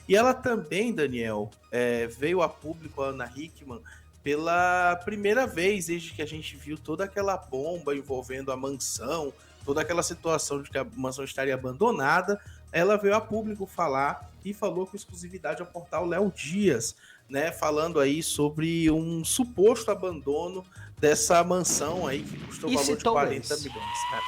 E ela também, Daniel, veio a público, a Ana Hickman, pela primeira vez desde que a gente viu toda aquela bomba envolvendo a mansão, toda aquela situação de que a mansão estaria abandonada. Ela veio a público falar e falou com exclusividade ao portal Léo Dias, né, falando aí sobre um suposto abandono dessa mansão aí que custou o valor de 40 milhões. Né?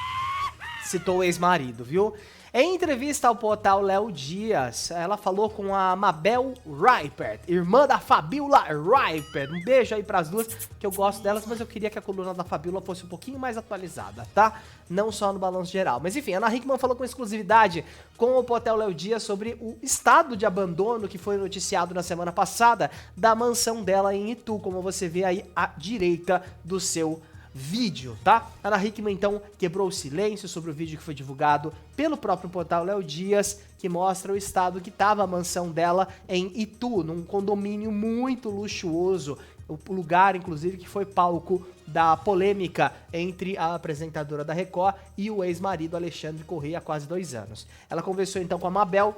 Citou o ex-marido, viu? Em entrevista ao portal Léo Dias, ela falou com a Mabel Reipert, irmã da Fabiola Reipert. Um beijo aí pras duas, que eu gosto delas, mas eu queria que a coluna da Fabiola fosse um pouquinho mais atualizada, tá? Não só no balanço geral. Mas enfim, a Ana Hickman falou com exclusividade com o portal Léo Dias sobre o estado de abandono que foi noticiado na semana passada da mansão dela em Itu, como você vê aí à direita do seu vídeo, tá? A Ana Hickman, então, quebrou o silêncio sobre o vídeo que foi divulgado pelo próprio portal Léo Dias, que mostra o estado que estava a mansão dela em Itu, num condomínio muito luxuoso, o lugar, inclusive, que foi palco da polêmica entre a apresentadora da Record e o ex-marido Alexandre Corrêa há quase 2 anos. Ela conversou, então, com a Mabel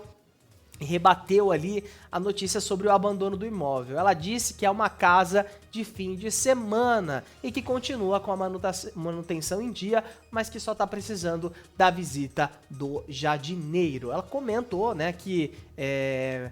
e rebateu ali a notícia sobre o abandono do imóvel. Ela disse que é uma casa de fim de semana e que continua com a manutenção em dia, mas que só está precisando da visita do jardineiro. Ela comentou, né, que é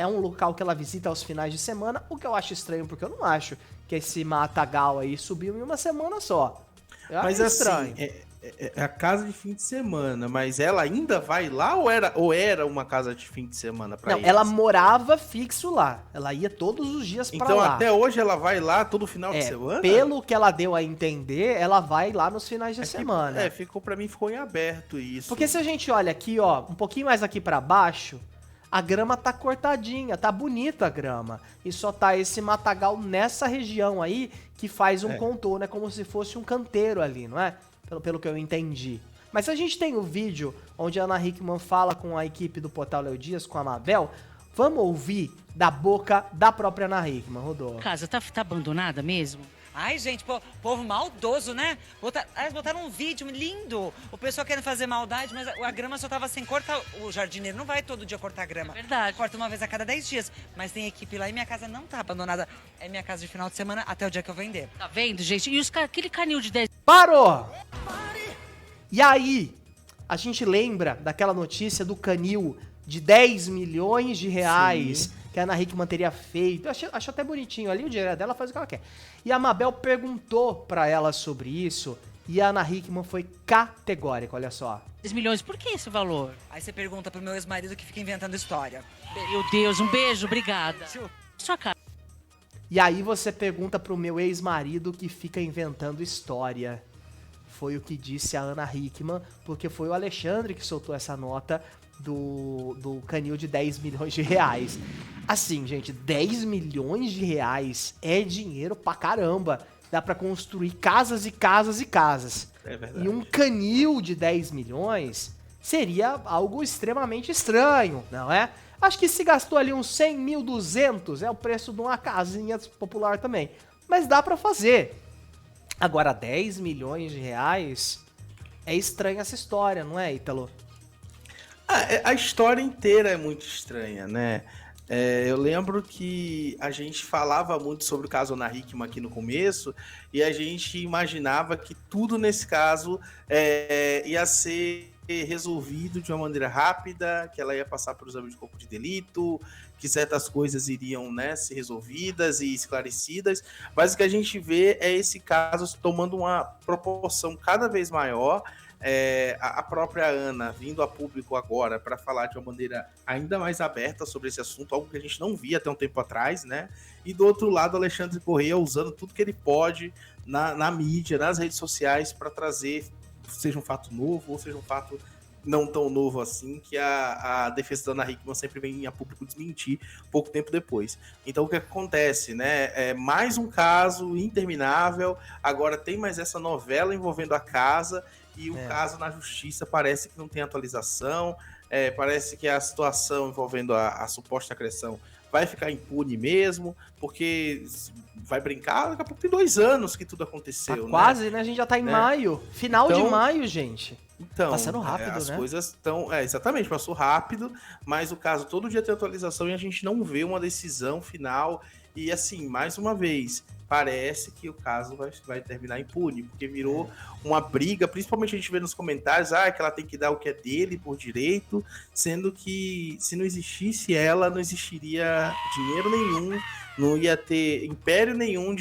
um local que ela visita aos finais de semana, o que eu acho estranho, porque eu não acho que esse matagal aí subiu em uma semana só. Mas estranho. Assim, é a casa de fim de semana, mas ela ainda vai lá ou era uma casa de fim de semana pra eles? Não, ela morava fixo lá. Ela ia todos os dias pra lá. Então até hoje ela vai lá todo final de semana? Pelo que ela deu a entender, ela vai lá nos finais de semana. Pra mim ficou em aberto isso. Porque se a gente olha aqui, ó, um pouquinho mais aqui pra baixo, a grama tá cortadinha, tá bonita a grama. E só tá esse matagal nessa região aí que faz um contorno, é como se fosse um canteiro ali, não é? Pelo que eu entendi. Mas a gente tem o vídeo onde a Ana Hickman fala com a equipe do portal Léo Dias, com a Mabel. Vamos ouvir da boca da própria Ana Hickman, Rodolfo. A casa tá abandonada mesmo? Ai, gente, povo maldoso, né? Eles botaram um vídeo lindo. O pessoal querendo fazer maldade, mas a grama só tava sem cortar. O jardineiro não vai todo dia cortar a grama. É verdade. Corta uma vez a cada 10 dias. Mas tem equipe lá e minha casa não tá abandonada. É minha casa de final de semana até o dia que eu vender. Tá vendo, gente? E aquele canil de 10... Parou! E aí, a gente lembra daquela notícia do canil de 10 milhões de reais... Sim. Que a Ana Hickman teria feito. Eu acho até bonitinho ali, o dinheiro dela faz o que ela quer. E a Mabel perguntou pra ela sobre isso e a Ana Hickman foi categórica, olha só. 10 milhões, por que esse valor? Aí você pergunta pro meu ex-marido que fica inventando história. Meu Deus, um beijo, obrigada. Sua cara. E aí você pergunta pro meu ex-marido que fica inventando história. Foi o que disse a Ana Hickman, porque foi o Alexandre que soltou essa nota do canil de 10 milhões de reais. Assim, gente, 10 milhões de reais é dinheiro pra caramba. Dá pra construir casas e casas e casas. É verdade. E um canil de 10 milhões seria algo extremamente estranho, não é? Acho que se gastou ali uns 100 mil, 200, é o preço de uma casinha popular também. Mas dá pra fazer. Agora, 10 milhões de reais, é estranha essa história, não é, Ítalo? A história inteira é muito estranha, né? Eu lembro que a gente falava muito sobre o caso Ana Hickman aqui no começo e a gente imaginava que tudo nesse caso ia ser resolvido de uma maneira rápida, que ela ia passar por exame de corpo de delito, que certas coisas iriam, né, ser resolvidas e esclarecidas, mas o que a gente vê é esse caso tomando uma proporção cada vez maior. A própria Ana vindo a público agora para falar de uma maneira ainda mais aberta sobre esse assunto, algo que a gente não via até um tempo atrás, né? E do outro lado, Alexandre Corrêa usando tudo que ele pode na mídia, nas redes sociais, para trazer, seja um fato novo ou seja um fato não tão novo assim, que a defesa da Ana Hickman sempre vem a público desmentir pouco tempo depois. Então o que acontece, né? Mais um caso interminável, agora tem mais essa novela envolvendo a casa. E o caso na justiça parece que não tem atualização. Parece que a situação envolvendo a suposta agressão vai ficar impune mesmo, porque vai brincar, daqui a pouco tem 2 anos que tudo aconteceu, Tá quase, né? A gente já tá em maio. Final de Então, maio, gente. Então, Passando rápido, as né? coisas estão. Exatamente, passou rápido, mas o caso todo dia tem atualização e a gente não vê uma decisão final. E assim, mais uma vez, parece que o caso vai terminar impune, porque virou uma briga, principalmente a gente vê nos comentários, que ela tem que dar o que é dele por direito, sendo que se não existisse ela, não existiria dinheiro nenhum, não ia ter império nenhum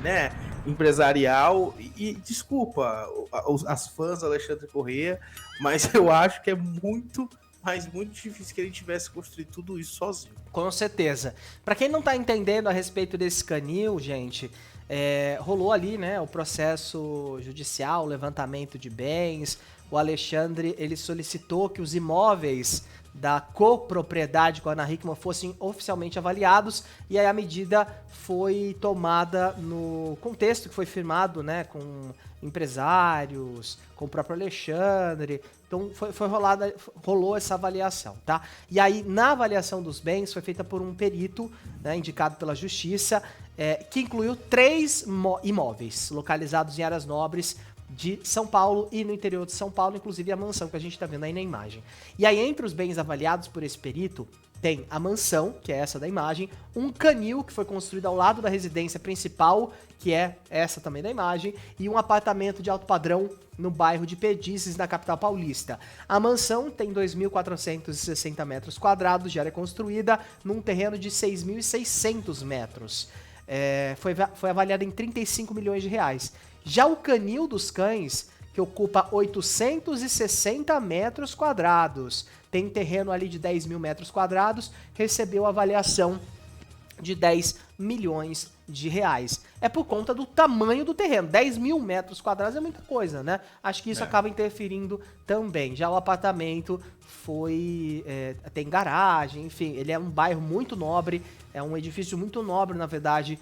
né, empresarial. E desculpa as fãs do Alexandre Corrêa, mas eu acho que é muito, mas muito difícil que ele tivesse construído tudo isso sozinho. Com certeza. Pra quem não tá entendendo a respeito desse canil, gente, rolou ali, né, o processo judicial, o levantamento de bens. O Alexandre, ele solicitou que os imóveis da copropriedade com a Ana Hickman fossem oficialmente avaliados, e aí a medida foi tomada no contexto que foi firmado, né, com empresários, com o próprio Alexandre. Então rolou essa avaliação, tá? E aí, na avaliação dos bens, foi feita por um perito, né, indicado pela Justiça, que incluiu 3 imóveis localizados em áreas nobres de São Paulo e no interior de São Paulo, inclusive a mansão que a gente tá vendo aí na imagem. E aí, entre os bens avaliados por esse perito, tem a mansão, que é essa da imagem, um canil que foi construído ao lado da residência principal, que é essa também da imagem, e um apartamento de alto padrão no bairro de Perdizes, na capital paulista. A mansão tem 2.460 metros quadrados de área construída num terreno de 6.600 metros. Foi avaliada em 35 milhões de reais. Já o canil dos cães, que ocupa 860 metros quadrados, tem terreno ali de 10 mil metros quadrados, recebeu avaliação de 10 milhões de reais. É por conta do tamanho do terreno. 10 mil metros quadrados é muita coisa, né? Acho que isso acaba interferindo também. Já o apartamento tem garagem, enfim, ele é um bairro muito nobre, é um edifício muito nobre, na verdade,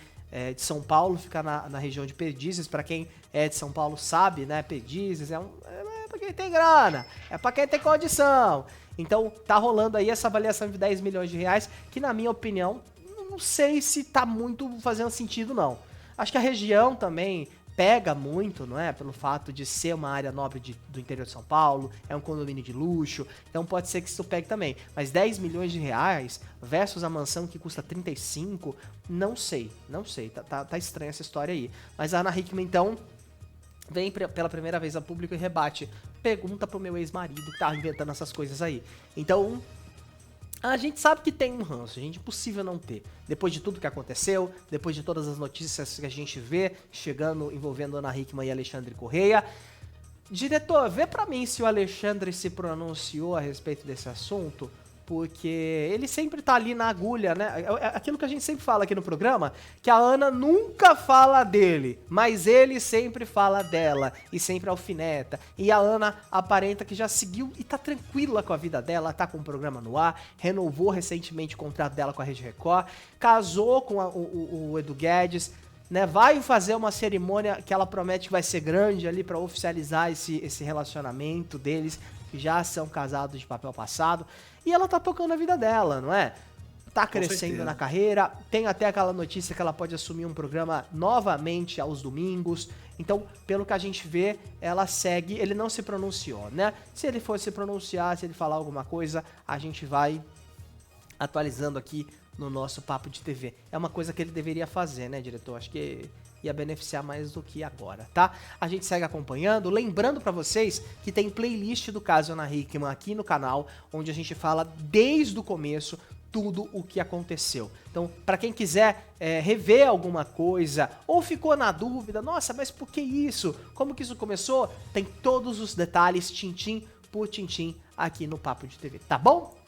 de São Paulo, fica na região de Perdizes. Para quem é de São Paulo sabe, né? Perdizes é para quem tem grana, é para quem tem condição. Então tá rolando aí essa avaliação de 10 milhões de reais, que na minha opinião, não sei se tá muito fazendo sentido não. Acho que a região também pega muito, não é? Pelo fato de ser uma área nobre do interior de São Paulo, é um condomínio de luxo, então pode ser que isso pegue também. Mas 10 milhões de reais versus a mansão que custa 35, não sei, tá estranha essa história aí. Mas a Ana Hickman, então, vem pela primeira vez a público e rebate, pergunta pro meu ex-marido que tá inventando essas coisas aí. Então, a gente sabe que tem um ranço, gente, impossível não ter. Depois de tudo que aconteceu, depois de todas as notícias que a gente vê chegando envolvendo Ana Hickman e Alexandre Corrêa. Diretor, vê pra mim se o Alexandre se pronunciou a respeito desse assunto, porque ele sempre tá ali na agulha, né? Aquilo que a gente sempre fala aqui no programa, que a Ana nunca fala dele, mas ele sempre fala dela e sempre alfineta. E a Ana aparenta que já seguiu e tá tranquila com a vida dela, tá com o programa no ar, renovou recentemente o contrato dela com a Rede Record, casou com o Edu Guedes, né? Vai fazer uma cerimônia que ela promete que vai ser grande ali pra oficializar esse relacionamento deles, que já são casados de papel passado. E ela tá tocando a vida dela, não é? Tá crescendo na carreira, tem até aquela notícia que ela pode assumir um programa novamente aos domingos. Então, pelo que a gente vê, ela segue, ele não se pronunciou, né? Se ele for se pronunciar, se ele falar alguma coisa, a gente vai atualizando aqui no nosso Papo de TV. É uma coisa que ele deveria fazer, né, diretor? Acho que ia beneficiar mais do que agora, tá? A gente segue acompanhando, lembrando pra vocês que tem playlist do caso Ana Hickman aqui no canal, onde a gente fala desde o começo tudo o que aconteceu. Então, pra quem quiser rever alguma coisa, ou ficou na dúvida, nossa, mas por que isso? Como que isso começou? Tem todos os detalhes, tintim por tintim, aqui no Papo de TV, tá bom?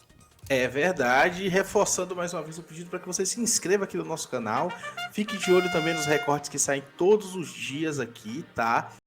É verdade, e reforçando mais uma vez o pedido para que você se inscreva aqui no nosso canal, fique de olho também nos recortes que saem todos os dias aqui, tá?